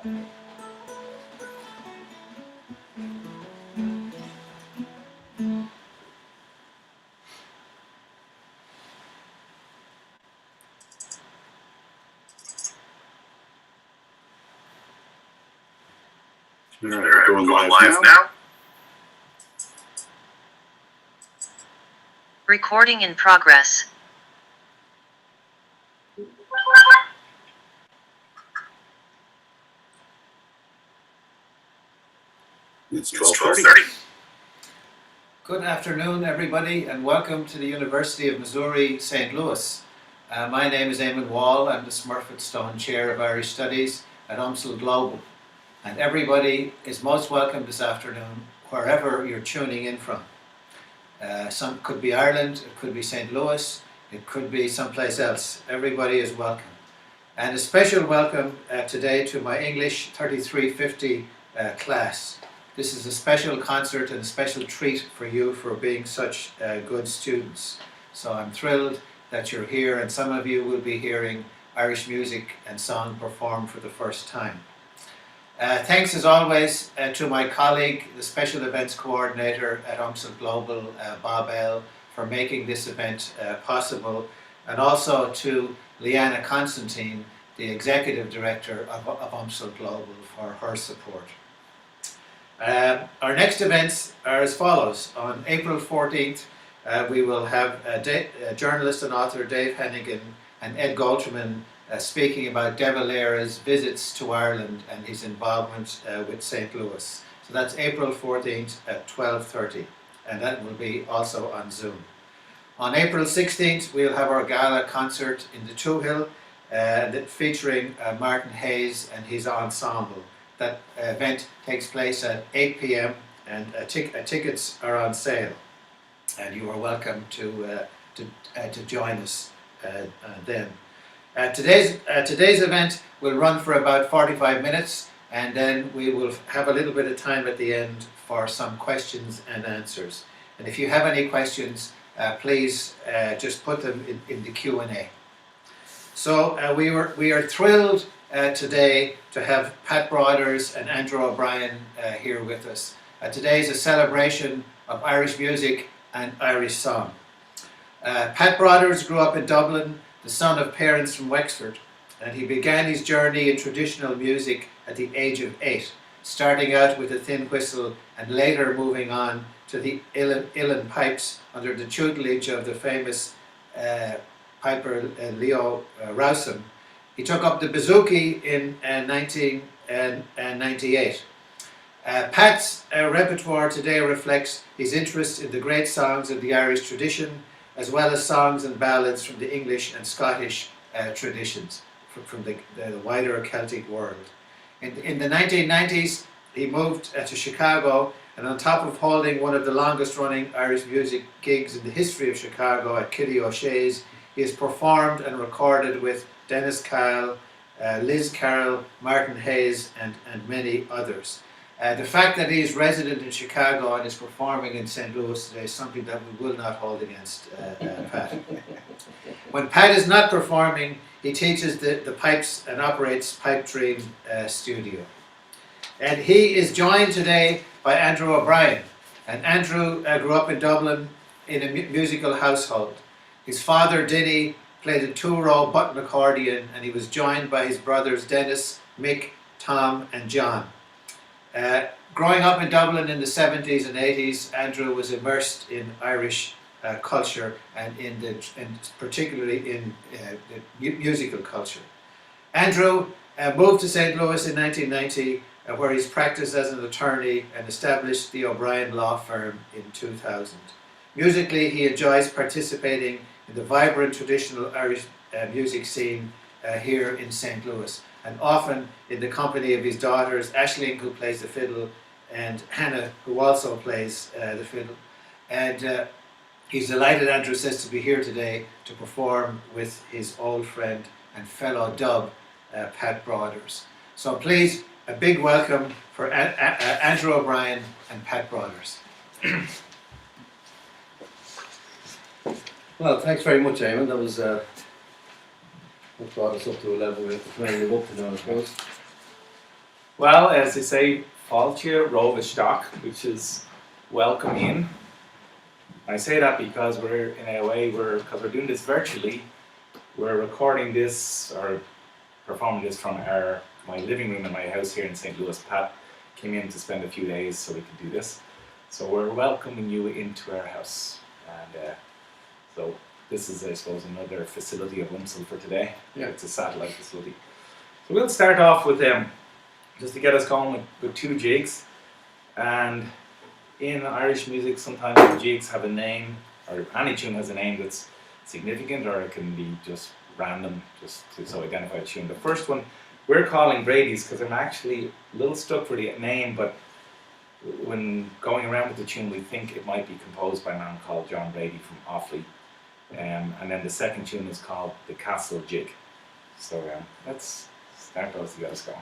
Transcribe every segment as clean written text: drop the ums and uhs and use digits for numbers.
We're going live now. Recording in progress. It's 12:30. Good afternoon, everybody, and welcome to the University of Missouri, St. Louis. My name is Eamon Wall. I'm the Smurfit Stone Chair of Irish Studies at UMSL Global. And everybody is most welcome this afternoon, wherever you're tuning in from. Some could be Ireland, it could be St. Louis, it could be someplace else. Everybody is welcome. And a special welcome today to my English 3350 class. This is a special concert and a special treat for you for being such good students. So I'm thrilled that you're here, and some of you will be hearing Irish music and song performed for the first time. Thanks as always to my colleague, the Special Events Coordinator at UMSL Global, Bob L, for making this event possible, and also to Leanna Constantine, the Executive Director of UMSL Global, for her support. Our next events are as follows. On April 14th, we will have journalist and author Dave Hennigan and Ed Goldman speaking about De Valera's visits to Ireland and his involvement with St. Louis. So that's April 14th at 12:30, and that will be also on Zoom. On April 16th, we'll have our gala concert in the Toohill featuring Martin Hayes and his ensemble. That event takes place at 8 p.m. and tickets are on sale, and you are welcome to join us then. Today's event will run for about 45 minutes, and then we will have a little bit of time at the end for some questions and answers. And if you have any questions, please just put them in the Q&A. So we are thrilled today to have Pat Broders and Andrew O'Brien here with us. Today is a celebration of Irish music and Irish song. Pat Broders grew up in Dublin, the son of parents from Wexford, and he began his journey in traditional music at the age of 8, starting out with a thin whistle and later moving on to the uilleann pipes under the tutelage of the famous piper Leo Rowson. He took up the bouzouki in 1998. Pat's repertoire today reflects his interest in the great songs of the Irish tradition, as well as songs and ballads from the English and Scottish traditions from the wider Celtic world. In the 1990s, he moved to Chicago, and on top of holding one of the longest running Irish music gigs in the history of Chicago at Kitty O'Shea's, he has performed and recorded with Dennis Kyle, Liz Carroll, Martin Hayes, and many others. The fact that he is resident in Chicago and is performing in St. Louis today is something that we will not hold against Pat. When Pat is not performing, he teaches the pipes and operates Pipe Dream Studio. And he is joined today by Andrew O'Brien. And Andrew grew up in Dublin in a musical household. His father, Dinny, played a two-row button accordion, and he was joined by his brothers Dennis, Mick, Tom, and John. Growing up in Dublin in the 70s and 80s, Andrew was immersed in Irish culture and particularly in the musical culture. Andrew moved to St. Louis in 1990, where he's practiced as an attorney and established the O'Brien Law Firm in 2000. Musically, he enjoys participating in the vibrant traditional Irish music scene here in St. Louis, and often in the company of his daughters, Aisling, who plays the fiddle, and Hannah, who also plays the fiddle. And he's delighted, Andrew says, to be here today to perform with his old friend and fellow dub, Pat Broders. So please, a big welcome for Andrew O'Brien and Pat Broders. Well, thanks very much, Eamon. That was that brought us up to a level we have to train live up to now, I suppose. Well, as they say, Fáilte Róga Stock, which is welcome in. I say that because because we're doing this virtually, we're recording this or performing this from my living room in my house here in St. Louis. Pat came in to spend a few days so we could do this. So we're welcoming you into our house. And so this is, I suppose, another facility of UMSL for today. Yeah. It's a satellite facility. So we'll start off with just to get us going with two jigs. And in Irish music, sometimes the jigs have a name, or any tune has a name that's significant, or it can be just random, just to identify a tune. The first one we're calling Brady's because I'm actually a little stuck for the name, but when going around with the tune, we think it might be composed by a man called John Brady from Offaly. And then the second tune is called The Castle Jig. So let's start those to get us going.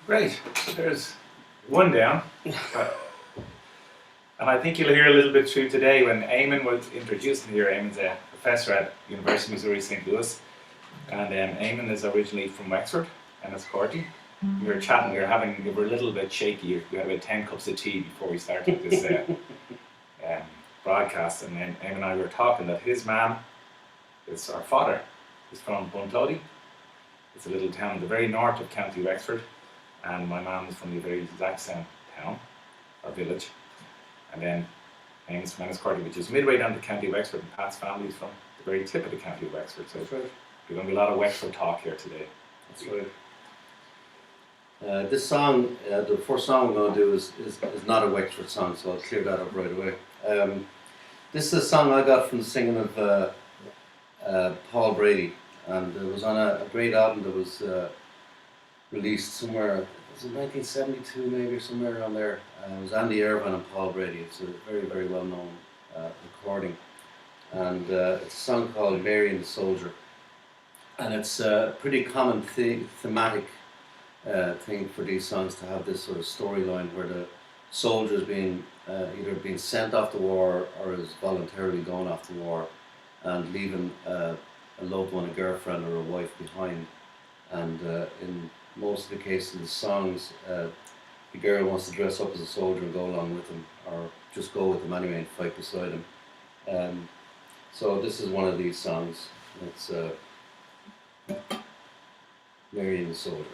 Great, so there's one down. And I think you'll hear a little bit through today when Eamon was introducing here. Eamon's a professor at University of Missouri St. Louis. And Eamon is originally from Wexford, Enniscorthy. We were chatting, we were a little bit shaky. We had about 10 cups of tea before we started this broadcast, and then Eamon and I were talking that his mum, our father, is from Bunclody. It's a little town in the very north of County Wexford, and my mum is from the very exact same town, or village. And then Eamon's from Enniscorthy, which is midway down to County Wexford, and Pat's family is from the very tip of the County of Wexford. So That's right. there's going to be a lot of Wexford talk here today. That's right. This song, the first song we're going to do is not a Wexford song, so I'll clear that up right away. This is a song I got from singing of Paul Brady, and it was on a great album that was released somewhere, was it 1972 maybe, or somewhere around there. It was Andy Irvine and Paul Brady. It's a very, very well known recording, and it's a song called Mary and the Soldier, and it's a pretty common thematic thing for these songs to have this sort of storyline where the soldier's being either being sent off the war or is voluntarily going off the war and leaving a loved one, a girlfriend or a wife behind. And in most of the cases, the songs, the girl wants to dress up as a soldier and go along with him, or just go with him anyway and fight beside him. So this is one of these songs. It's Mary and the Soldier.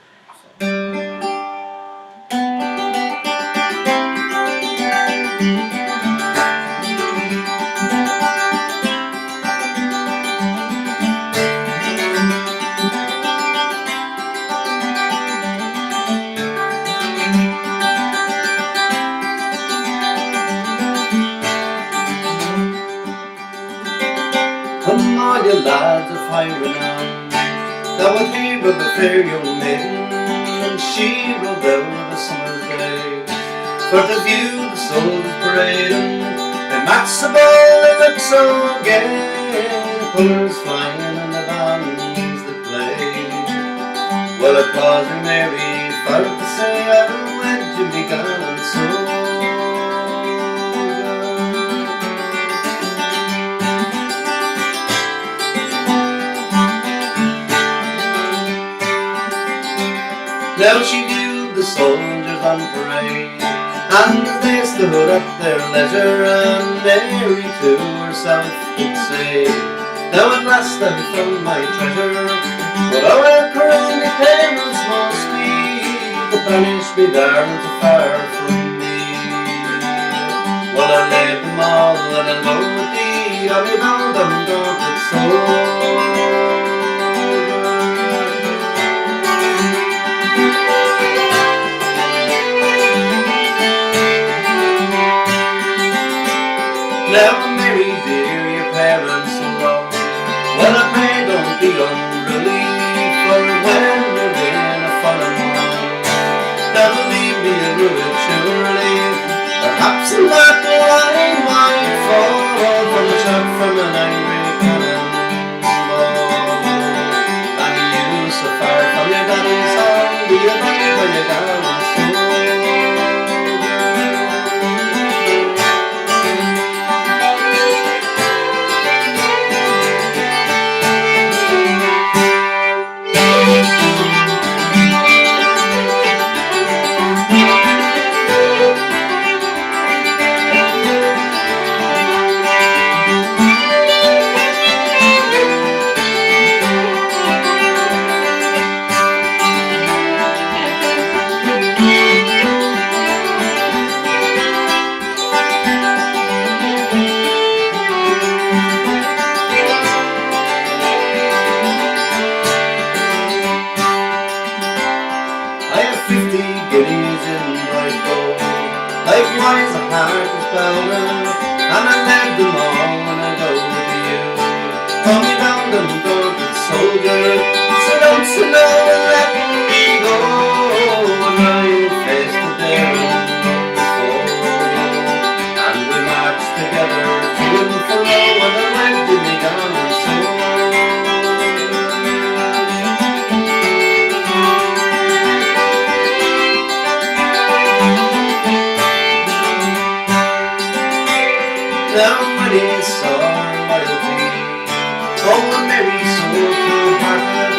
Come on, you lads of high renown, thou art here of a fair young maiden, and she rode out of a summer's day, for to view the soldiers parading. They match the ball, they look so gay, the colours flying and the bands that play. Well, it was in Mary, for to say I will wed Jimmy Gallant soldier. Now she viewed the soldiers on parade, and as they stood at their leisure, and Mary to herself would say, now at last I've found my treasure, but I will crown the parents must be, to banish me darling so far from me. Well, I laid them all and I love with thee, I'll be bound and daunted soul. Now, Mary dear, your parents are wrong. Well, I pray don't be unruly, for when you're in a fallen home, that'll leave me a ruin surely. Perhaps in battle I might fall from a shot from an angry cannonball. And you so far from your daddy's home, be a brave when you're down and soul. Likewise the heart is bowing, and I led them all when I go with you. Call me bound and daunted soldier, so don't you know and let me go. And now you face the daring before, and we march together to and fro, and I went to me down and soul. Now when he saw our loyalty, oh, Mary so cold-hearted,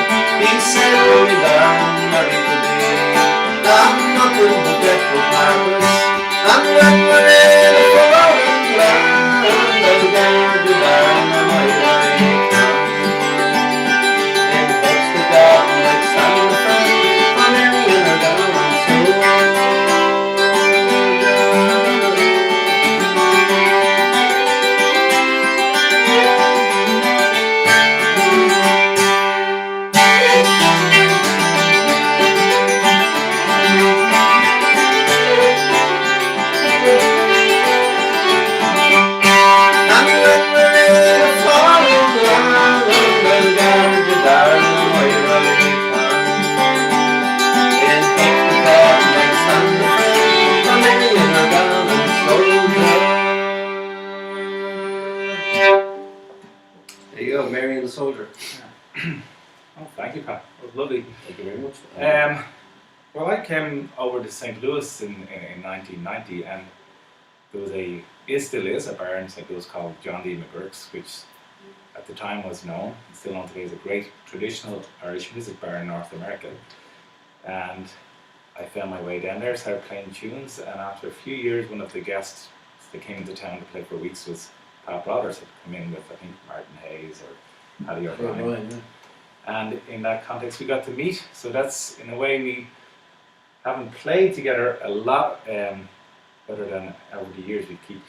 soldier. Oh, thank you, Pat. It was lovely. Thank you very much. Well, I came over to St. Louis in 1990, and there was still is a bar in St. Louis called John D. McGurk's, which at the time was known, and still known today, as a great traditional Irish music bar in North America. And I found my way down there, started playing tunes, and after a few years, one of the guests that came into town to play for weeks was Pat Brothers, had come in with, I think, Martin Hayes or Paddy O'Brien. O'Brien, yeah. And in that context, we got to meet. So that's, in a way, we haven't played together a lot, other than over the years we keep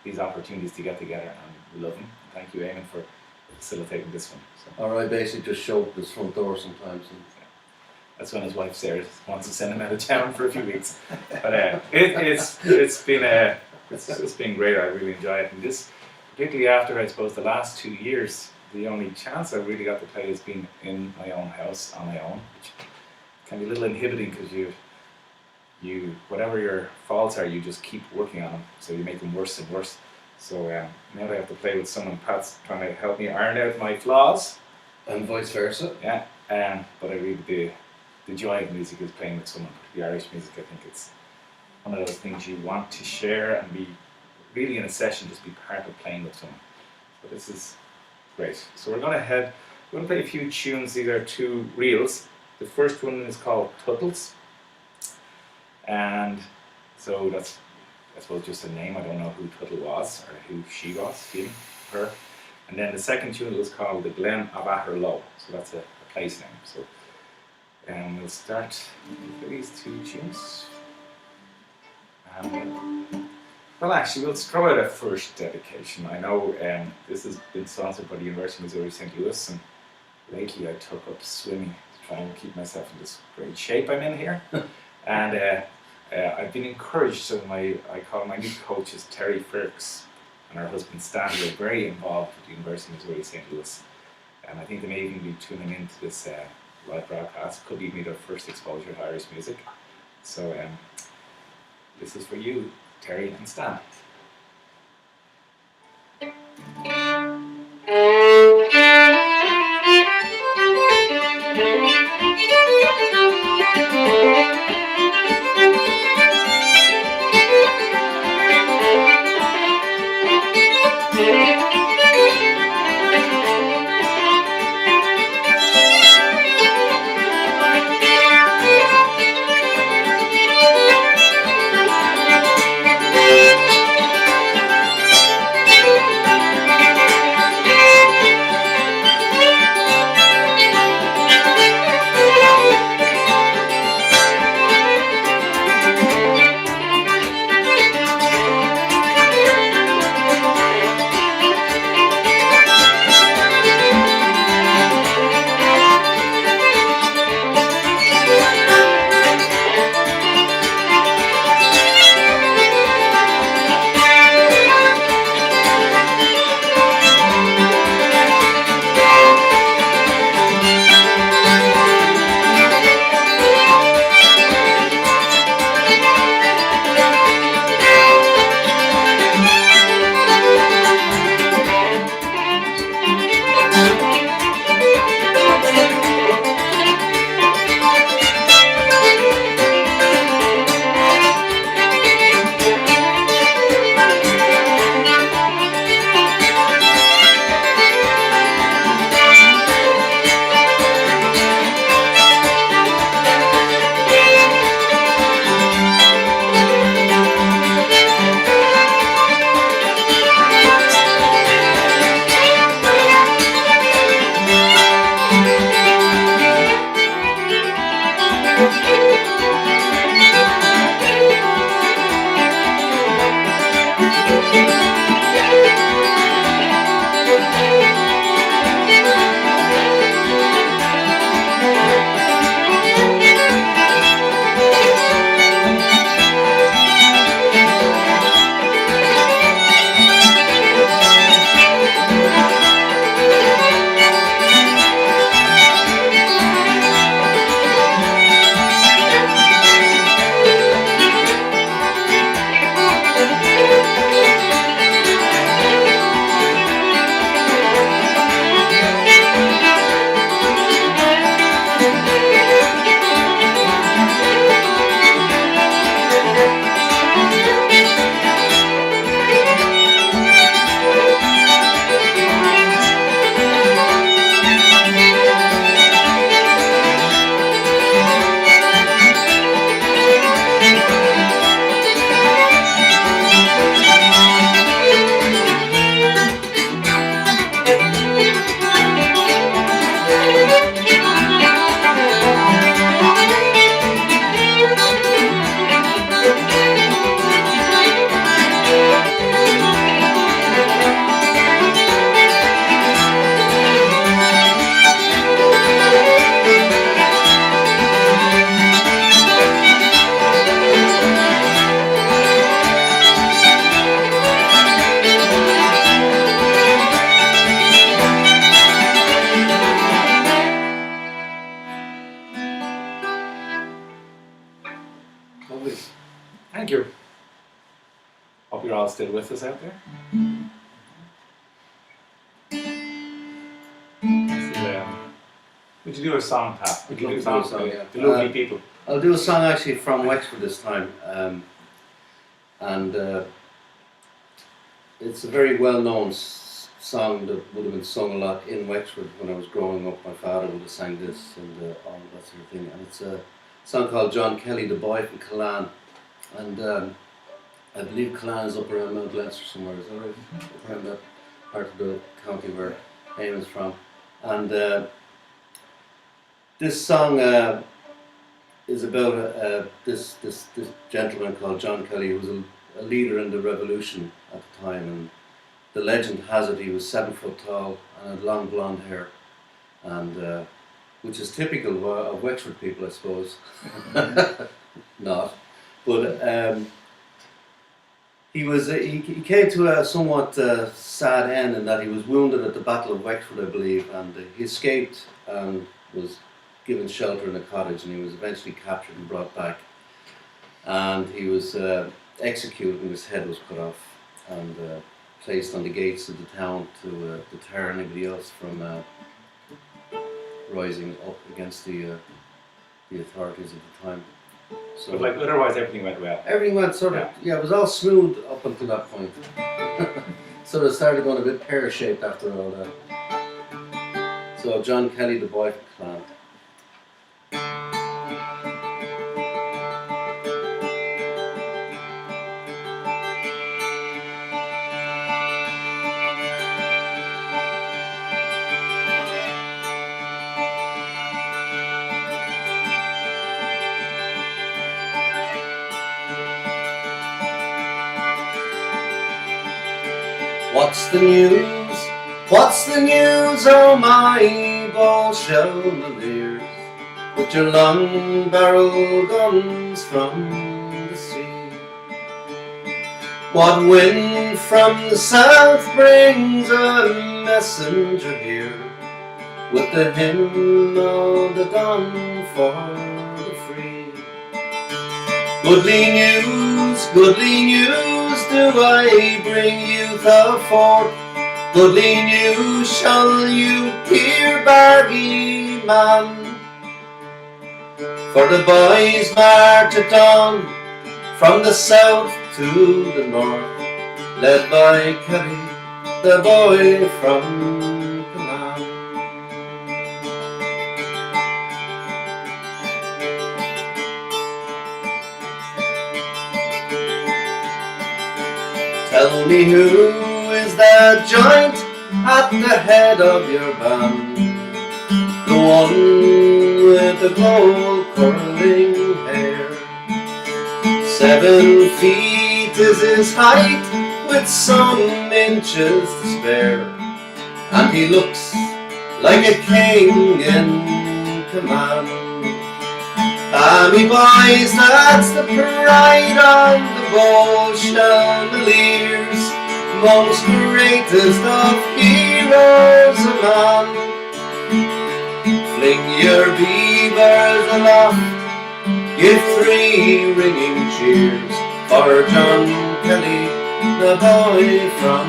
these opportunities to get together, and we love them. Thank you, Eamon, for facilitating this one. So Or I basically just show up at his front door sometimes. And that's when his wife Sarah wants to send him out of town for a few weeks. But it's been great. I really enjoy it, and this, particularly after, I suppose, the last 2 years, the only chance I really got to play has been in my own house on my own, which can be a little inhibiting because you whatever your faults are, you just keep working on them, so you make them worse and worse. So now that I have to play with someone, Pat's trying to help me iron out my flaws. and vice versa. Yeah, but I really the joy of music is playing with someone. The Irish music, I think it's one of those things you want to share and be really in a session, just be part of playing with someone. So this is great. So we're going to play a few tunes. These are 2 reels. The first one is called Tuttles, and so that's, I suppose, just a name. I don't know who Tuttle was or who she was, her. And then the second tune was called The Glen of Atherlow, so that's a place name. So we'll start with these 2 tunes. Well, actually, we'll throw out a first dedication. I know this has been sponsored by the University of Missouri St. Louis, and lately I took up swimming to try and keep myself in this great shape I'm in here. And I've been encouraged, so I call my new coach is Terry Firks, and her husband Stan, who are very involved with the University of Missouri St. Louis. And I think they may even be tuning into this live broadcast. Could even be their first exposure to Irish music. So this is for you, Terry and Stan. Lovely. Thank you. Hope you're all still with us out there. Would you do a song, Pat? Would you do a song? Yeah. The lovely people. I'll do a song actually from Wexford this time, and it's a very well-known song that would have been sung a lot in Wexford when I was growing up. My father would have sang this and all that sort of thing, and it's a song called John Kelly, the Boy from Killaan, and I believe Killaan is up around Mount Leinster somewhere, is that right? Up around that part of the county where Eamon's from, and this song is about this gentleman called John Kelly, who was a leader in the revolution at the time, and the legend has it he was 7 foot tall and had long blonde hair, and which is typical of Wexford people, I suppose. Not, but he came to a somewhat sad end in that he was wounded at the Battle of Wexford, I believe, and he escaped and was given shelter in a cottage, and he was eventually captured and brought back, and he was executed and his head was cut off and placed on the gates of the town to deter anybody else from rising up against the authorities at the time. So But like otherwise everything went well. everything went sort of, yeah, it was all smooth up until that point. Sort of started going a bit pear-shaped after all that. So John Kelly, the Boy from Killaan. What's the news? What's the news, oh my ball chandeliers, with your long barrel guns from the sea? What wind from the south brings a messenger here, with the hymn of the gun for the free? Goodly news do I bring you the forth. Goodly news shall you hear, Bargy man. For the boys march at dawn from the south to the north, led by Kelly, the boy from Killaan. Tell me who is that giant at the head of your band, the one with the gold curling hair. 7 feet is his height, with some inches to spare, and he looks like a king in command. Me boys, that's the pride of the Bowl Chandeliers, most greatest of heroes a man. Fling your beavers aloft, give 3 ringing cheers for John Kelly, the boy from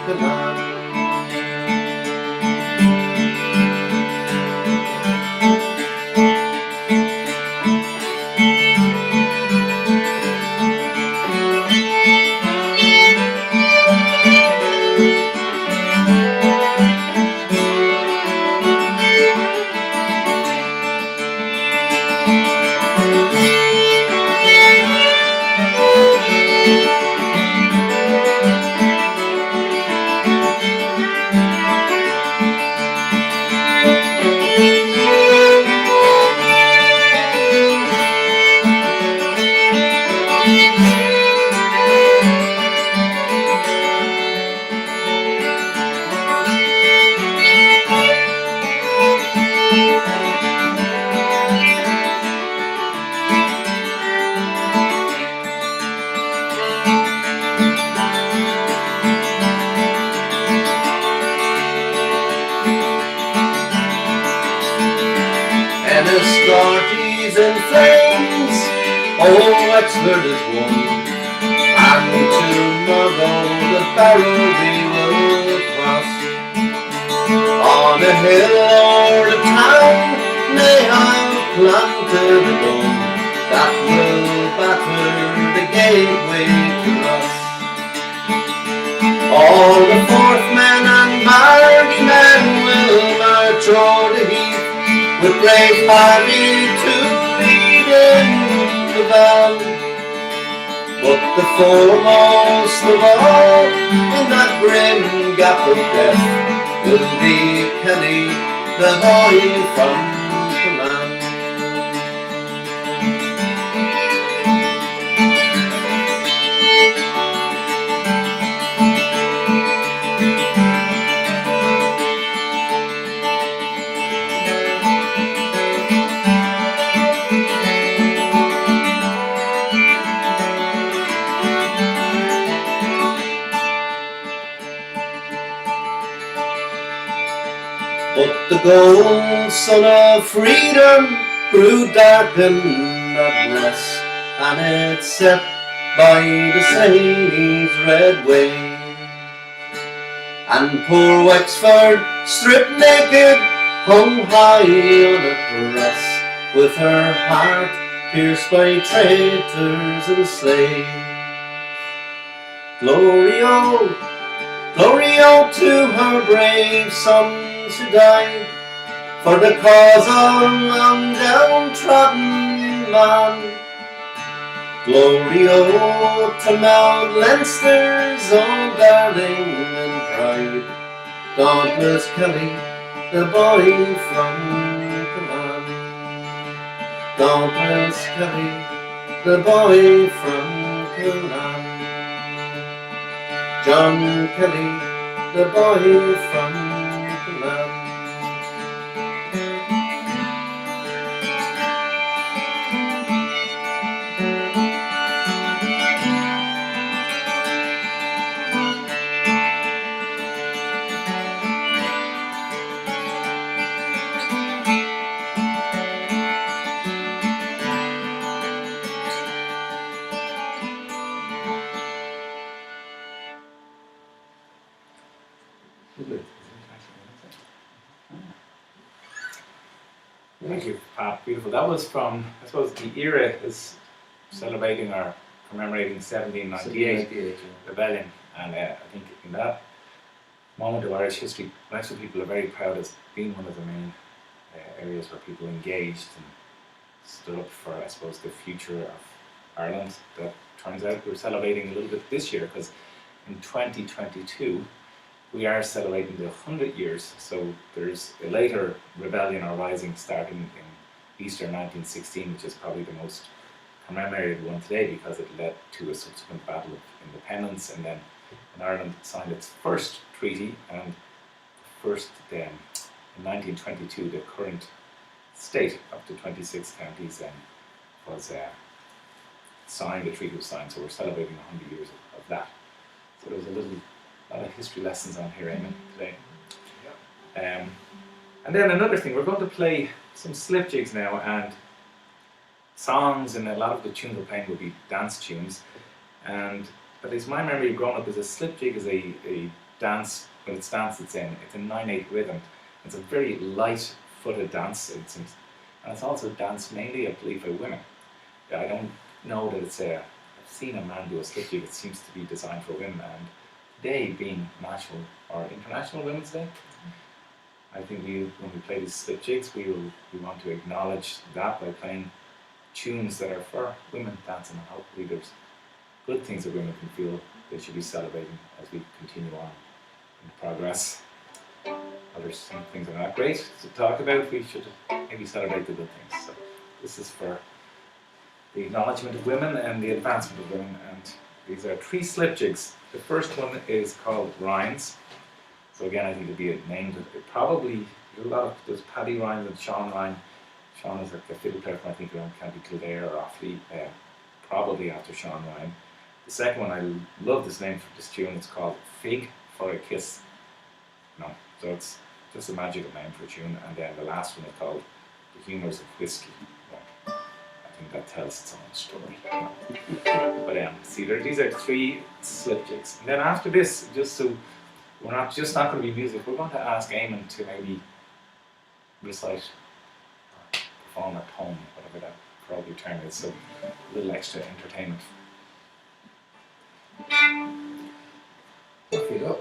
Killaan. Enniscorthy's in flames, Oh, Wexford is won, and tomorrow the barrow we will cross. On a hill or a town, they have planted a gun that will batter the gateway to us. All the forthmen and bargemen will march o'er the heath, with brave Harvey to lead in the van. But the foremost of all in that grim gap of death will be Kelly, the boy from command. But the gold sun of freedom grew dark and not less, and it set by the Slaney's red wave. And poor Wexford, stripped naked, hung high on a cross, with her heart pierced by traitors and slaves. Glory, oh, glory, oh, to her brave sons who died for the cause of a downtrodden man. Glory, oh, to Mount Leinster's own darling and pride, dauntless Kelly, the boy from command. Dauntless Kelly, the boy from command. John Kelly, the boy from command. Thank you, Pat. Beautiful. That was from, I suppose, the era is celebrating or commemorating 1798 rebellion, and I think in that moment of Irish history, Wexford people are very proud as being one of the main areas where people engaged and stood up for, I suppose, the future of Ireland. That turns out we're celebrating a little bit this year, because in 2022 we are celebrating the 100 years. So there's a later rebellion or rising starting in Easter 1916, which is probably the most commemorated one today because it led to a subsequent battle of independence, and then when Ireland signed its first treaty, and first then in 1922 the current state of the 26 counties was signed, the treaty was signed, so we're celebrating 100 years of that. So there's a lot of history lessons on here, Eamon, today. And then another thing, we're going to play some slip jigs now, and songs, and a lot of the tunes we're playing will be dance tunes. And at least my memory of growing up is a slip jig is a dance, when it's danced it's a 9/8 rhythm. It's a very light-footed dance, and it's also danced mainly, I believe, by women. I don't know that it's I've seen a man do a slip jig that seems to be designed for women, and today being National or International Women's Day, I think when we play these slip jigs, we want to acknowledge that by playing tunes that are for women dancing, and hopefully there's good things that women can feel they should be celebrating as we continue on in the progress. There's some things that are not great to talk about, we should maybe celebrate the good things. So this is for the acknowledgement of women and the advancement of women, and these are 3 slip jigs. The first one is called Rhines. So again, I think it'll be named, probably there's Paddy Rhines and Sean Rhine. Sean is like a fiddle player from, I think, around County Kildare or Offaly, probably after Sean Rhine. The second one, I love this name for this tune, it's called Fig for a Kiss. No, so it's just a magical name for a tune. And then the last one is called The Humours of Whiskey. Well, I think that tells its own story. But see, these are 3 slip jigs. And then after this, we're not going to be music. We're going to ask Eamon to maybe recite, perform a poem, whatever that probably term is. So a little extra entertainment. Off we go.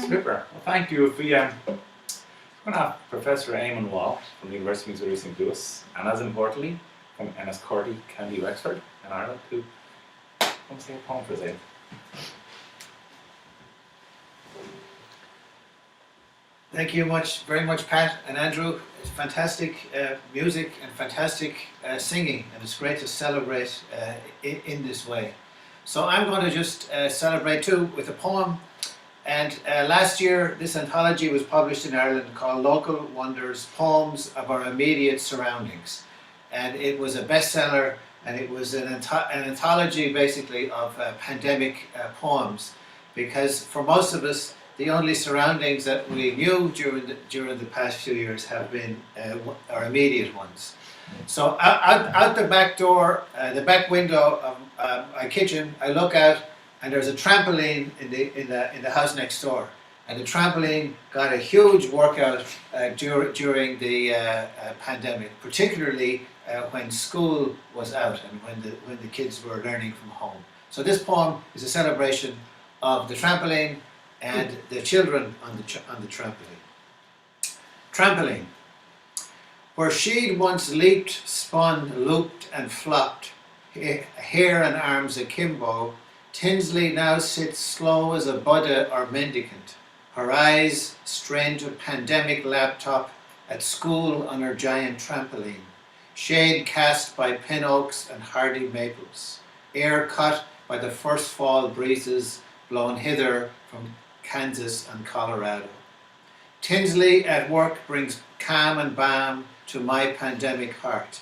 Super. Well, thank you. If we going to have Professor Eamon Wall from the University of Missouri St. Louis, and as importantly, from Enniscorthy, County Wexford in Ireland, who come say a poem for us, Eamon. Thank you very much, Pat and Andrew. It's fantastic music and fantastic singing, and it's great to celebrate in this way. So I'm going to just celebrate too with a poem. And last year, this anthology was published in Ireland called Local Wonders, Poems of Our Immediate Surroundings. And it was a bestseller, and it was an anthology basically of pandemic poems, because for most of us, the only surroundings that we knew during the past few years have been our immediate ones. So out the back door, the back window of my kitchen, I look out, and there's a trampoline in the house next door. And the trampoline got a huge workout during the pandemic, particularly when school was out and when the kids were learning from home. So this poem is a celebration of the trampoline and the children on the trampoline. Trampoline. Where she'd once leaped, spun, looped and flopped, hair and arms akimbo, Tinsley now sits slow as a Buddha or mendicant, her eyes strained to pandemic laptop, at school on her giant trampoline, shade cast by pin oaks and hardy maples, air cut by the first fall breezes blown hither from Kansas and Colorado. Tinsley at work brings calm and balm to my pandemic heart.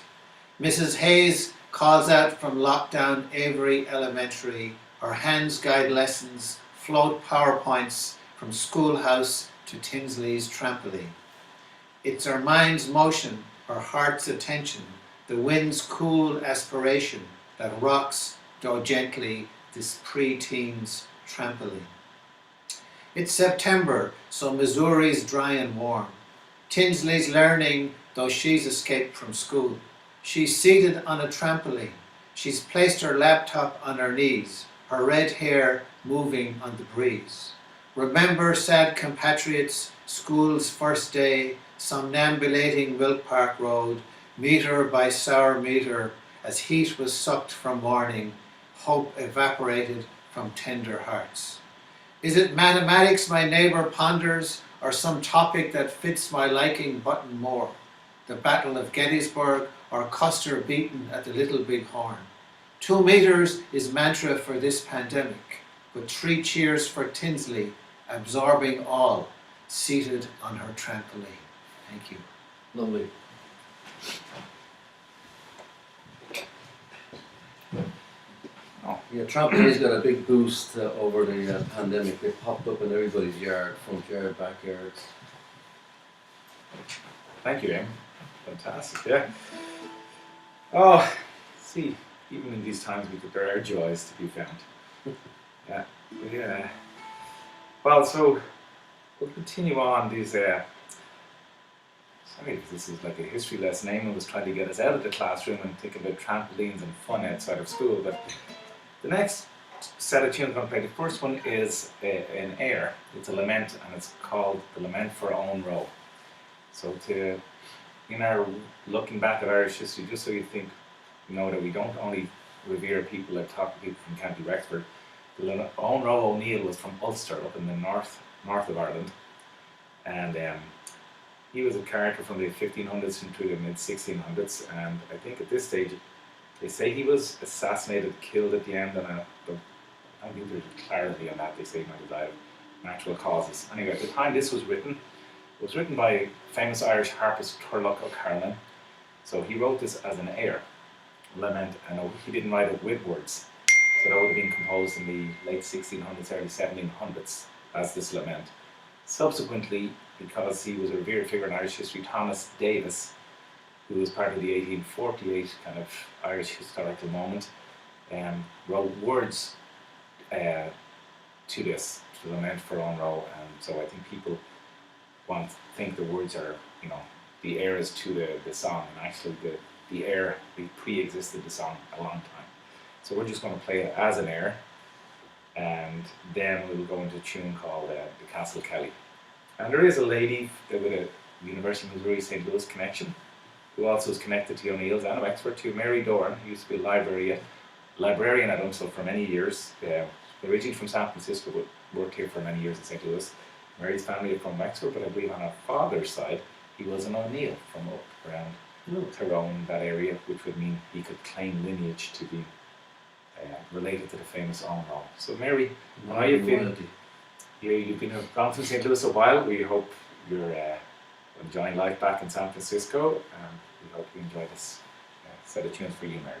Mrs. Hayes calls out from lockdown Avery Elementary. Her hands guide lessons, float PowerPoints from schoolhouse to Tinsley's trampoline. It's her mind's motion, her heart's attention, the wind's cool aspiration that rocks, though gently, this pre-teen's trampoline. It's September, so Missouri's dry and warm. Tinsley's learning, though she's escaped from school. She's seated on a trampoline. She's placed her laptop on her knees, her red hair moving on the breeze. Remember, sad compatriots, school's first day, somnambulating Wilk Park Road, meter by sour meter, as heat was sucked from morning, hope evaporated from tender hearts. Is it mathematics my neighbour ponders, or some topic that fits my liking button more? The Battle of Gettysburg, or Custer beaten at the Little Big Horn? 2 meters is mantra for this pandemic, but 3 cheers for Tinsley, absorbing all, seated on her trampoline. Thank you. Lovely. Oh. Yeah, trampolines got a big boost over the pandemic. They popped up in everybody's yard, front yard, backyards. Thank you, Em. Fantastic, yeah. Oh, see, even in these times, there are joys to be found. Yeah, yeah. Well, so we'll continue on these. Sorry, this is like a history lesson. Eamon was trying to get us out of the classroom and think about trampolines and fun outside of school. But the next set of tunes I'm going to play, the first one is an air. It's a lament, and it's called The Lament for Owen Roe. So in our looking back at Irish history, just so you think, you know, that we don't only revere people like talk to people from County Wexford. Owen Roe O'Neill was from Ulster, up in the north of Ireland, and he was a character from the 1500s into the mid 1600s. And I think at this stage, they say he was assassinated, killed at the end, and I don't think there's clarity on that. They say he might have died of natural causes. Anyway, at the time this was written, it was written by famous Irish harpist Turlough O'Carolan. So he wrote this as an air, lament, and he didn't write it with words. So that would have been composed in the late 1600s, early 1700s as this lament. Subsequently, because he was a revered figure in Irish history, Thomas Davis, who was part of the 1848 kind of Irish historical moment, wrote words to this, to the lament for Owen Roe. And so I think people think the words are, you know, the air is to the song, and actually the air pre-existed the song a long time. So we're just going to play it as an air, and then we'll go into a tune called the Castle Kelly. And there is a lady with a University of Missouri St. Louis connection, who also is connected to O'Neill's and Wexford, to Mary Doran, who used to be a librarian at UNSL for many years. Originally from San Francisco, but worked here for many years in St. Louis. Mary's family are from Wexford, but I believe on her father's side, he was an O'Neill from up around Tyrone, that area, which would mean he could claim lineage to be related to the famous Owen Roe. So Mary, I know you've been gone from St. Louis a while. We hope you're enjoying life back in San Francisco, and we hope you enjoy this set of tunes for you, Mary.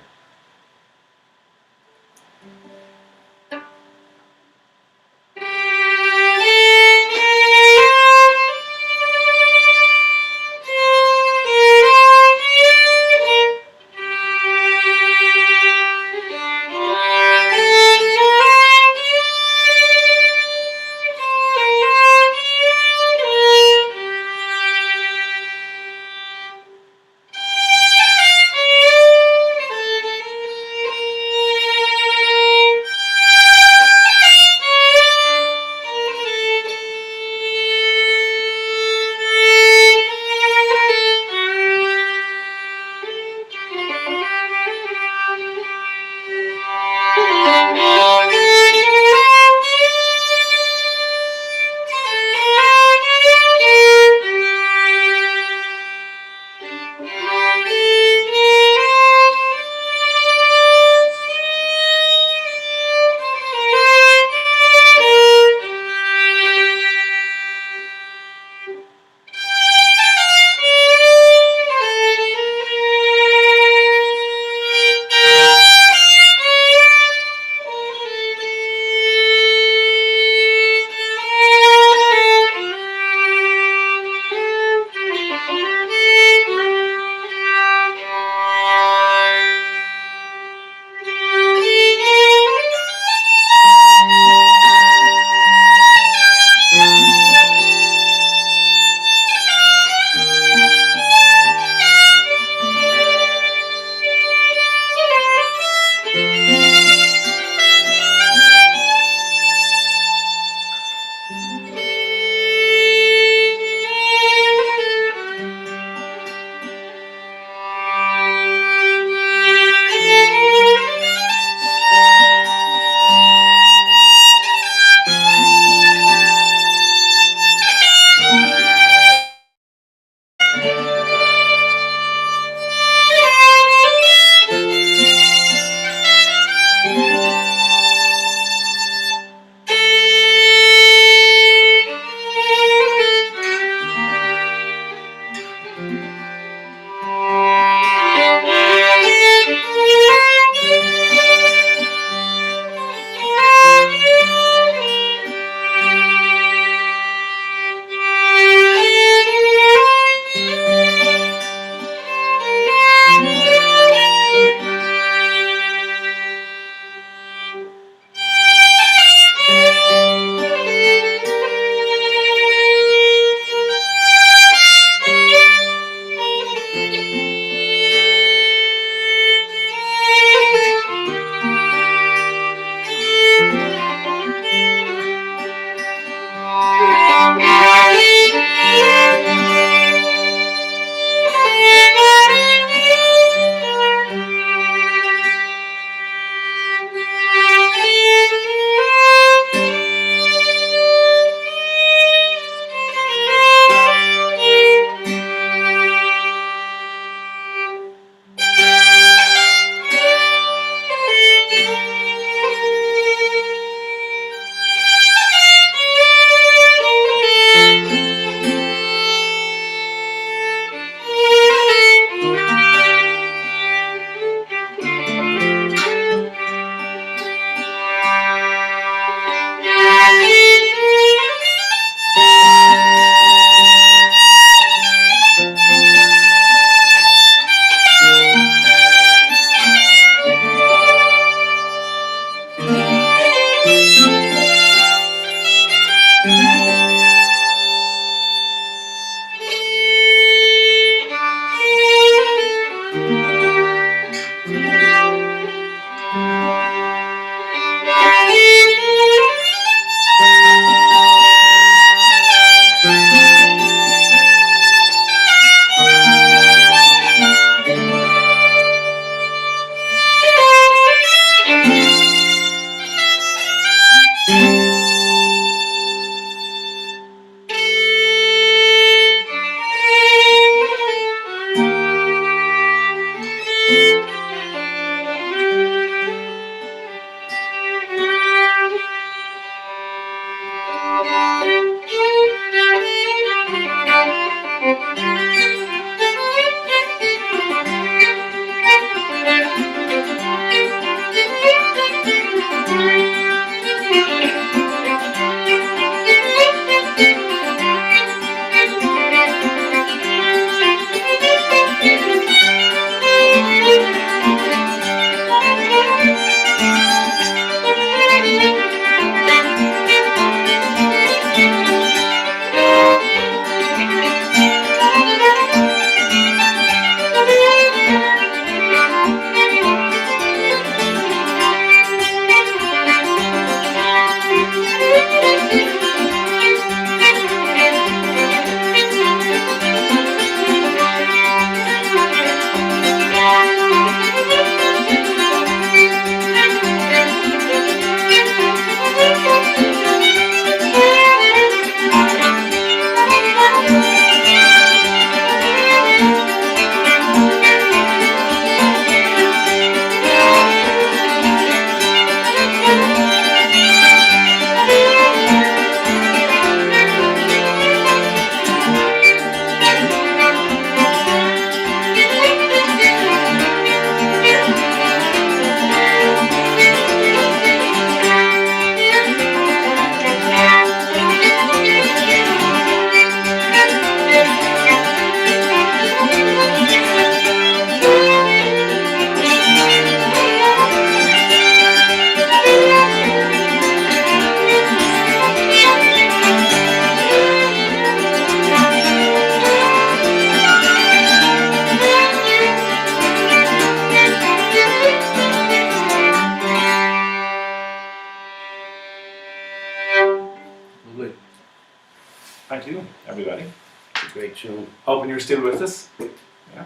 Great tune. Hoping you're still with us. Yeah.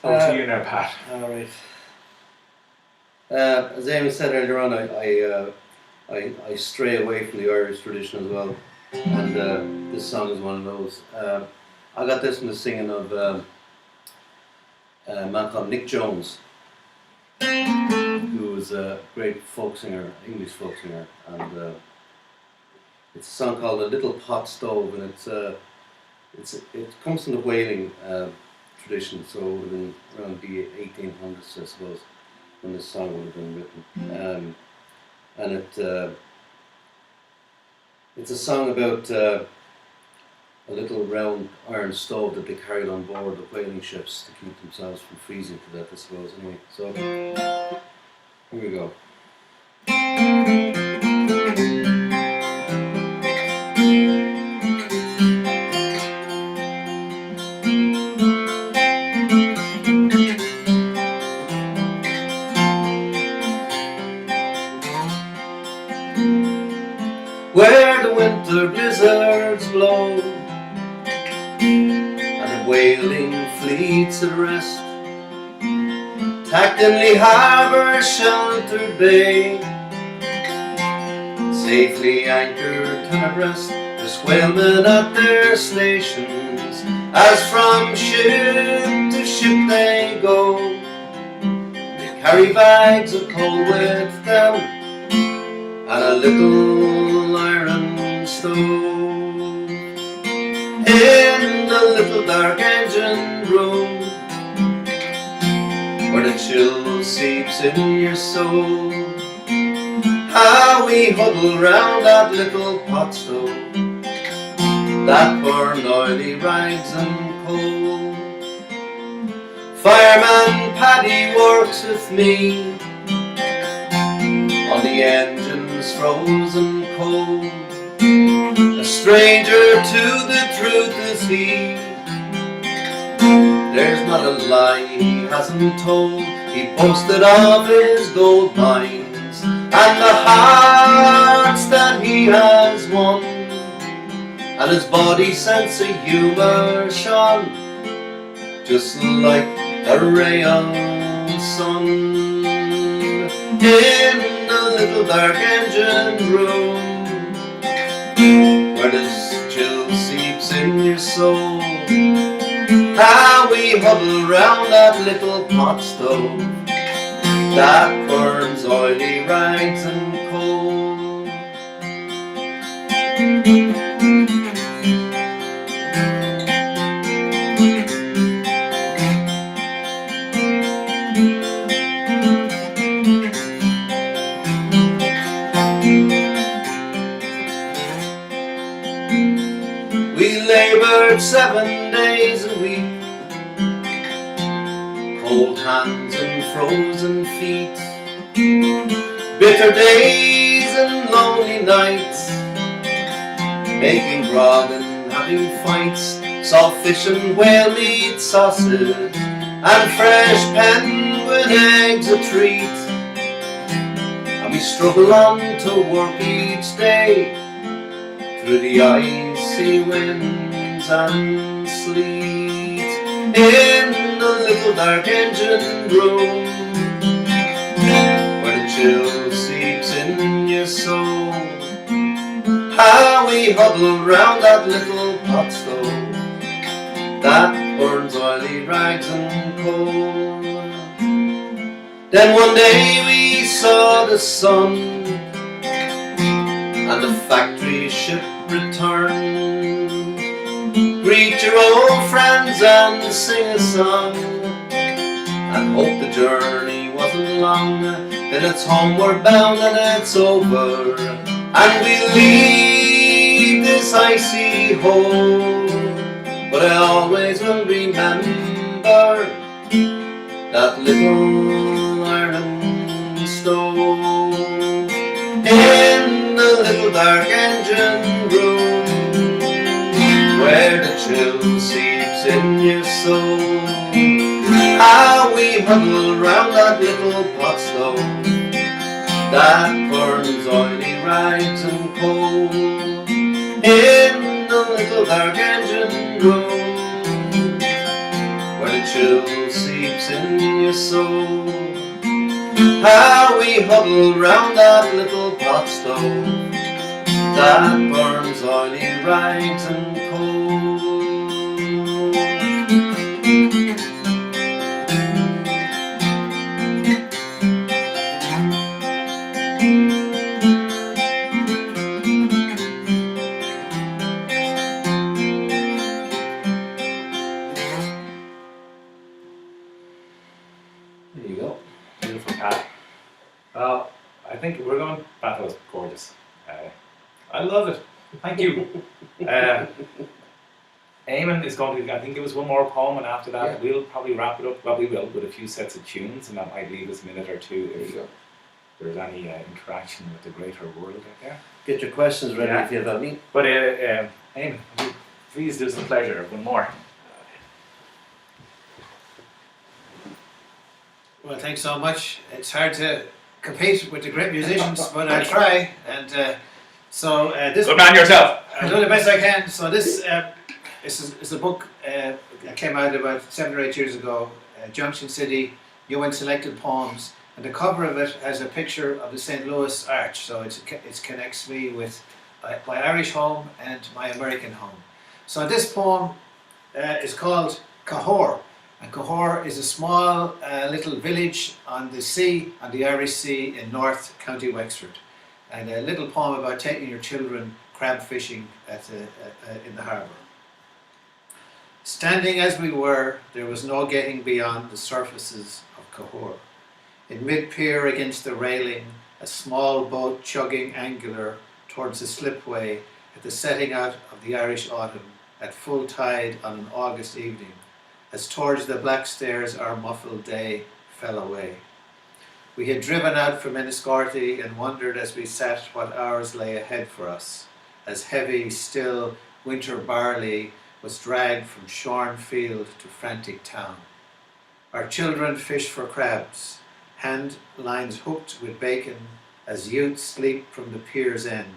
Over to you now, Pat. All right. As Amy said earlier on, I stray away from the Irish tradition as well, and this song is one of those. I got this from the singing of a man called Nick Jones, who was a great folk singer, English folk singer, and it's a song called "A Little Pot Stove," and it comes from the whaling tradition, so it would have been around the 1800s, I suppose, when this song would have been written. And it's a song about a little round iron stove that they carried on board the whaling ships to keep themselves from freezing to death, I suppose. Anyway, so here we go. Where the winter blizzards blow and the whaling fleets at rest, tacked in Lee Harbour's sheltered bay, safely anchored ton abreast, there's whalemen at their stations, as from ship to ship they go. They carry bags of coal with them and a little iron stove. In the little dark engine room, where the chill seeps in your soul, how we huddle round that little pot stove that burned oily rags and coal. Fireman Paddy works with me on the engine's frozen cold. A stranger to the truth is he. There's not a lie he hasn't told. He boasted of his gold mines and the hearts that he has won, and his body sense of humour shone just like a ray of sun. In the little dark engine room, where this chill seeps in your soul, how we huddle round that little pot stove that burns oily rags and coal. We laboured 7 days a week, cold hands and frozen feet, bitter days and lonely nights, making grog and having fights, salt fish and whale meat sausage, and fresh penguin eggs a treat. And we struggle on to work each day through the icy winds and sleet. In the little dark engine room, where the chill seeps in your soul, how we huddle round that little pot stove that burns oily rags and coal. Then one day we saw the sun and the factory ship return. Greet your old friends and sing a song, and hope the journey wasn't long. Then it's homeward bound and it's over, and we leave this icy hole. But I always will remember that little iron stove in the little dark engine room, where the chill seeps in your soul. How we huddle round that little pot stove that burns oily rags and coal. In the dark engine go, where the chill seeps in your soul. How we huddle round that little pot stove that burns oily rags and coal. There you go. Beautiful, Pat. Well, I think we're going. That was gorgeous. I love it. Thank you. Eamon is going to. I think there was one more poem, and after that, we'll probably wrap it up. Well, we will with a few sets of tunes, and that might leave us a minute or two There you if go. there's any interaction with the greater world out there. Get your questions ready Yeah. if you have any. But Eamon, please do us the pleasure of one more. Well, thanks so much. It's hard to compete with the great musicians, but I'll try. And this Good man yourself. I'll do the best I can. So this is a book that came out about 7 or 8 years ago, Junction City, UN Selected Poems, and the cover of it has a picture of the St. Louis Arch, so it connects me with my Irish home and my American home. So this poem is called Cahor, and Cahor is a small little village on the sea, on the Irish Sea in North County Wexford, and a little poem about taking your children crab fishing in the harbour. Standing as we were, there was no getting beyond the surfaces of Cahor. In mid-pier against the railing, a small boat chugging angular towards the slipway at the setting out of the Irish autumn at full tide on an August evening, as towards the black stairs our muffled day fell away. We had driven out from Enniscorthy and wondered as we sat what hours lay ahead for us, as heavy, still winter barley was dragged from shorn field to frantic town. Our children fish for crabs, hand lines hooked with bacon, as youths leap from the pier's end,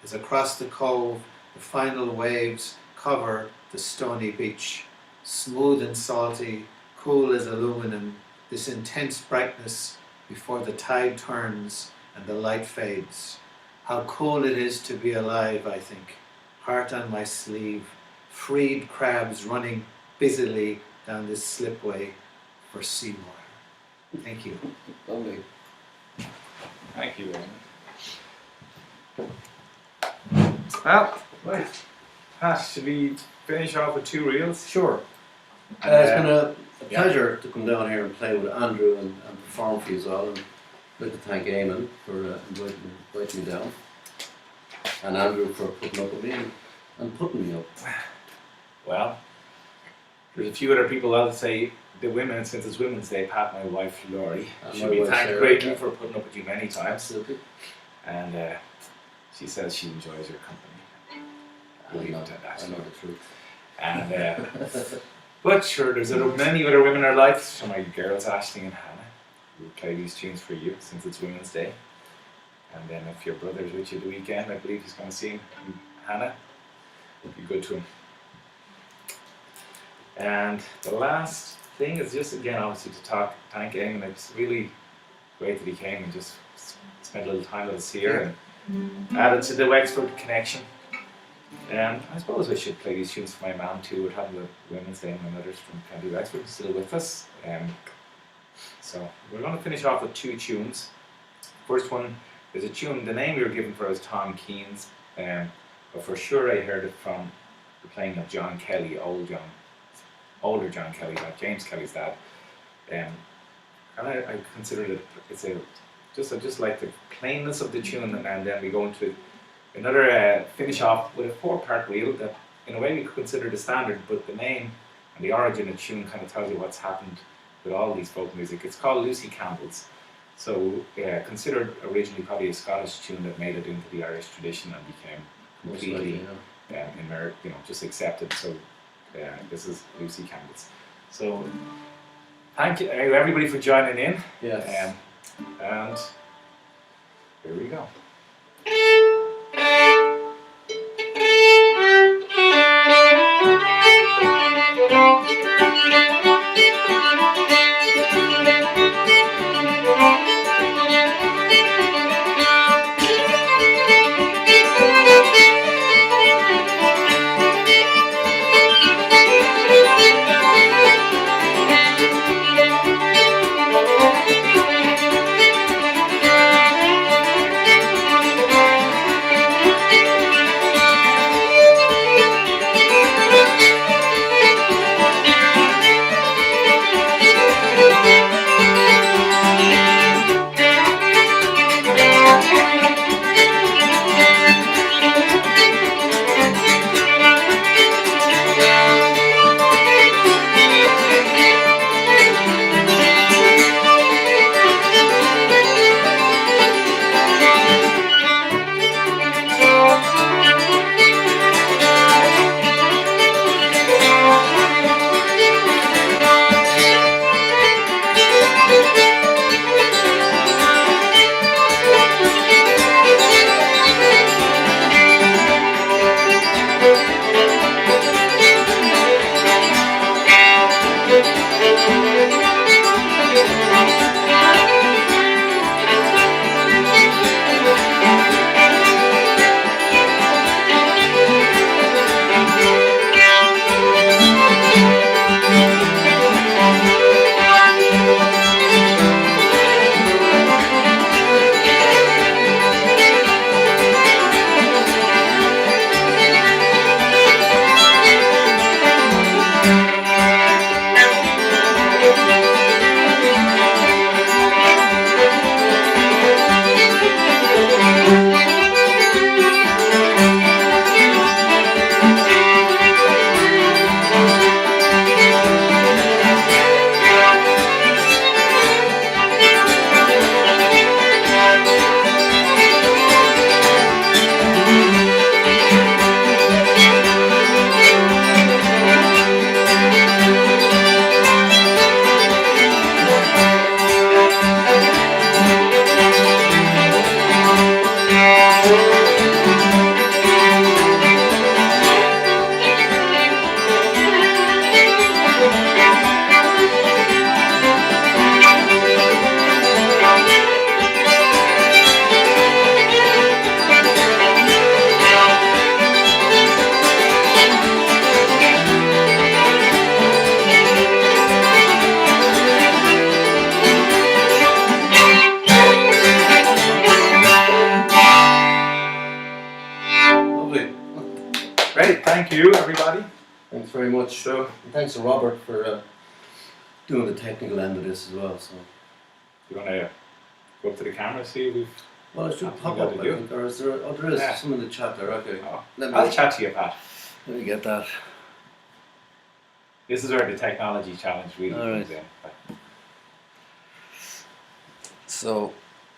as across the cove the final waves cover the stony beach. Smooth and salty, cool as aluminum, this intense brightness before the tide turns and the light fades. How cool it is to be alive, I think. Heart on my sleeve, freed crabs running busily down this slipway for Seymour. Thank you. Lovely. Thank you, Eamon. Well, right. Pat, should we finish off with 2 reels? Sure. It's been a Yeah. pleasure to come down here and play with Andrew and perform for you as well. And I'd like to thank Eamon for inviting me down, and Andrew for putting up with me and putting me up. Well, there's a few other people I'll say the women, since it's Women's Day, Pat, my wife Laurie, And should my be wife, thanked Sarah, greatly yeah. for putting up with you many times. Absolutely. And she says she enjoys your company. I'll leave it at that. I know the truth. And but sure, there's many other women in our life. So my girls Ashley and Hannah, who play these tunes for you since it's Women's Day. And then if your brother's with you the weekend, I believe he's going to see Hannah. Be good to him. And the last thing is just again obviously to thank Eamon. It's really great that he came and just spent a little time with us here and added to the Wexford connection. And I suppose I should play these tunes for my mum too, with having the Women's Day and my mother's from County Wexford still with us. So we're going to finish off with 2 tunes. First one is a tune, the name we were given for it was Tom Keen's, but for sure I heard it from the playing of John Kelly, older John Kelly, like James Kelly's dad. And I consider it, I just like the plainness of the tune, and then we go into another finish off with a 4-part reel that in a way we could consider the standard, but the name and the origin of the tune kind of tells you what's happened with all these folk music. It's called Lucy Campbell's. So considered originally probably a Scottish tune that made it into the Irish tradition and became Most completely likely, yeah. just accepted. So this is Lucy Campbell's. So thank you everybody for joining in. Yes. And here we go. thank you, everybody. Thanks very much. So, And thanks to Robert for doing the technical end of this as well. So, you want to go up to the camera, see if we've. well, it should Nothing pop got up. to I do. think, or is there? Oh, there is Yeah. some in the chat there. Okay, Oh, let I'll me chat to you, Pat. get that. This is where the technology challenge really All comes right. in. So,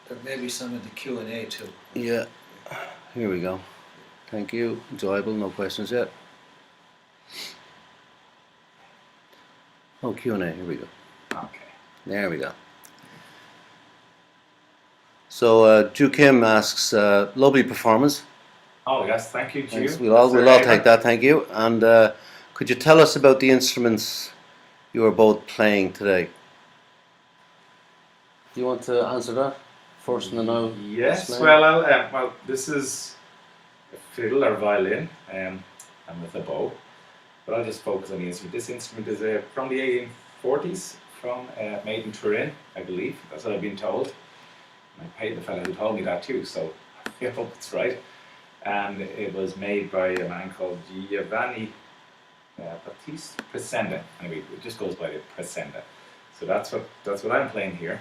There may be some in the Q&A too. yeah, here we go. Thank you. Enjoyable. No questions yet. Oh, Q&A. Here we go. Okay. There we go. So, Ju Kim asks, lovely performance. Oh yes, thank you, Ju. Thanks. We'll all take that. Thank you. And could you tell us about the instruments you are both playing today? Do you want to answer that first, and then I'll Yes. explain? Well, this is a fiddle or violin, and with a bow. But I'll just focus on the instrument. This instrument is from the 1840s, made in Turin, I believe. That's what I've been told. I paid the fellow who told me that too, so I hope it's right. And it was made by a man called Giovanni Battista Presenda. Anyway, it just goes by the Presenda. So that's what I'm playing here.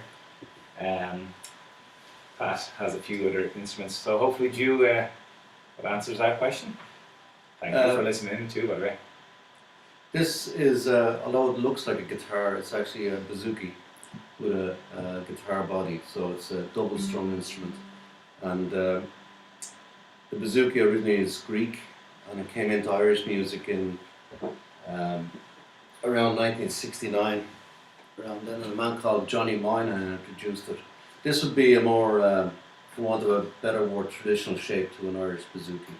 Pat has a few other instruments, so hopefully Ju that answers that question. Thank you for listening in too, by the way. This is, although it looks like a guitar, it's actually a bouzouki with a guitar body, so it's a double strung instrument. And the bouzouki originally is Greek, and it came into Irish music in around 1969. Around then, and a man called Johnny Moynihan introduced it. This would be a more, for want of a better word, traditional shape to an Irish bouzouki.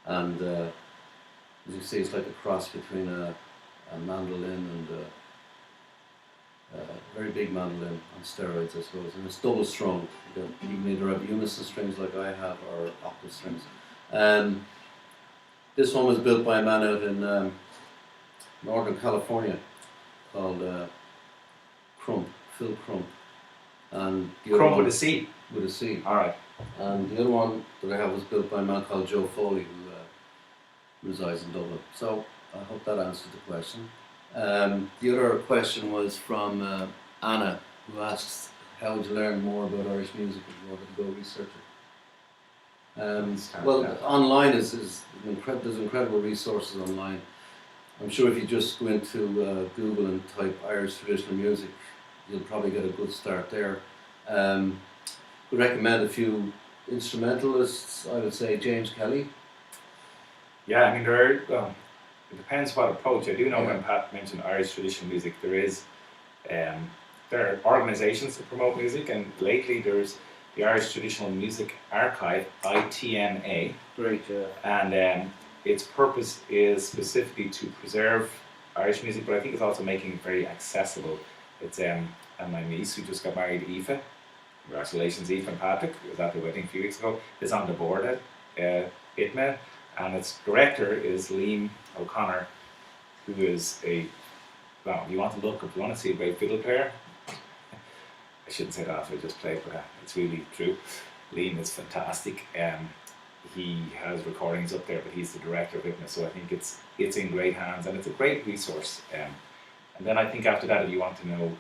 And as you see, it's like a cross between a mandolin and a very big mandolin on steroids, I suppose. And it's double strung. You can either have unison strings like I have or octave strings. This one was built by a man out in Northern California called Phil Crump. And the other Crump one, with a C. with a C. Alright. And the other one that I have was built by a man called Joe Foley, who resides in Dublin. So I hope that answered the question. The other question was from Anna, who asks, how would you learn more about Irish music if you wanted to go research it? Well, online there's incredible resources online. I'm sure if you just go into Google and type Irish traditional music, you'll probably get a good start there. We recommend a few instrumentalists. I would say James Kelly. Yeah, I mean it depends what approach. I do know Yeah. when Pat mentioned Irish traditional music, there are organisations that promote music, and lately there's the Irish Traditional Music Archive, ITMA. Great, yeah. And its purpose is specifically to preserve Irish music, but I think it's also making it very accessible. It's and my niece who just got married, Aoife. Congratulations, Aoife and Patrick. It was at the wedding a few weeks ago. Is on the board at ITMA, and its director is Liam O'Connor, who is well, if you want to look, if you want to see a great fiddle player, I shouldn't say that after I just played, but it's really true. Liam is fantastic. He has recordings up there, but he's the director of ITMA, so I think it's in great hands, and it's a great resource. And then I think after that, if you want to know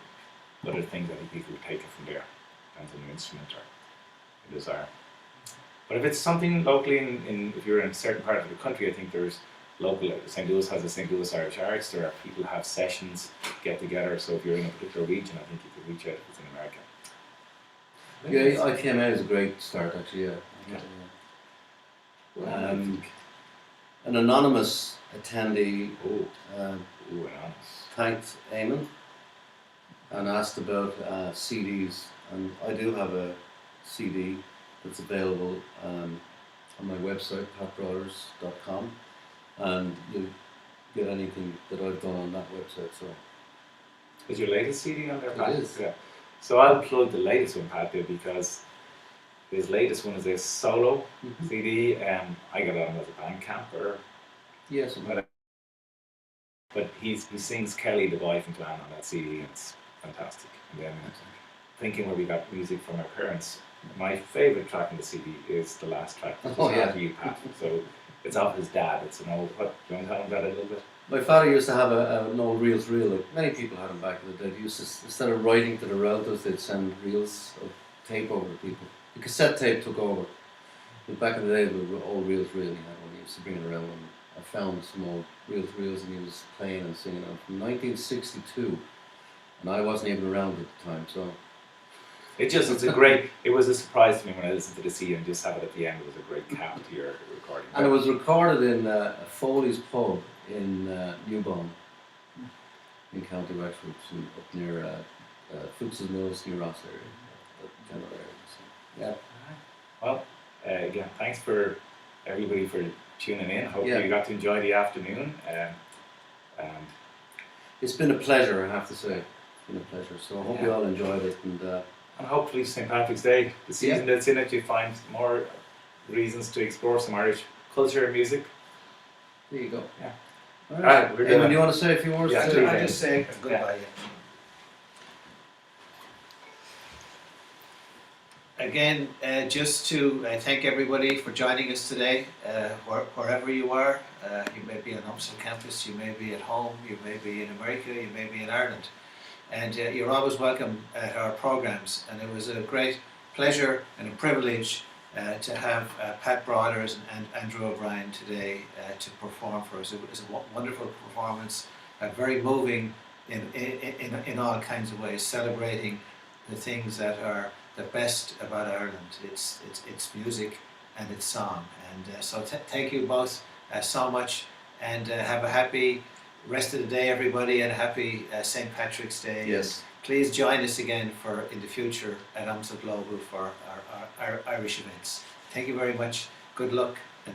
other things, I think people would take it from there, depends on the instrument or the desire. But if it's something locally, if you're in a certain part of the country, I think there's local. St. Louis has the St. Louis Irish Arts. There are people who have sessions, get together. So if you're in a particular region, I think you could reach out if it's in America. Yeah, ITMA is a great start, actually. Yeah. Yeah. An anonymous attendee Anonymous. thanked Eamon and asked about CDs, and I do have a CD that's available on my website, patbrothers.com, and you get anything that I've done on that website. So Is your latest CD on there, Pat? It is. Yeah. So I'll plug the latest one, Pat, there, because his latest one is a solo CD. I got it on as a Bandcamp yes, but he sings Kelly the Boy from Clan on that CD, and it's fantastic. And then thinking where we got music from our parents, my favourite track on the CD is the last track, which Oh, is yeah. After You, Pat. So It's off his dad. It's an old. What, do you want to tell him about it a little bit? My father used to have an old reels reel, like many people had them back in the day. They used to, instead of writing to the relatives, they'd send reels of tape over to people. The cassette tape took over. But back in the day, the old reels reel he had one. He used to bring it around, and I found some old reels, and he was playing and singing them from 1962. And I wasn't even around at the time, so. It was a surprise to me when I listened to the CD and just have it at the end. It was a great cap to your recording. And it was recorded in Foley's Pub in Newbone, in County Wexford, up near Fuchs's Mills, near Ross area, that general area. So, yeah. Well, again, thanks for everybody for tuning in. Hope Yeah. you got to enjoy the afternoon. It's been a pleasure, I have to say. It's been a pleasure. So I hope you Yeah. all enjoyed it. And hopefully St. Patrick's Day, the season that's in it, you find more reasons to explore some Irish culture and music. There you go. Yeah. All Right, we're Eamon, gonna- do you want to say a few words? Yeah, to- please. I just say goodbye. Again, just to thank everybody for joining us today, wherever you are. You may be on UMSL campus, you may be at home, you may be in America, you may be in Ireland. And you're always welcome at our programs. And it was a great pleasure and a privilege to have Pat Broaders and Andrew O'Brien today to perform for us. It was a wonderful performance, very moving in all kinds of ways, celebrating the things that are the best about Ireland. It's music and it's song. And so thank you both so much, and have a happy rest of the day, everybody, and happy St. Patrick's Day. Yes. Please join us again in the future at UMSL Global for our Irish events. Thank you very much. Good luck.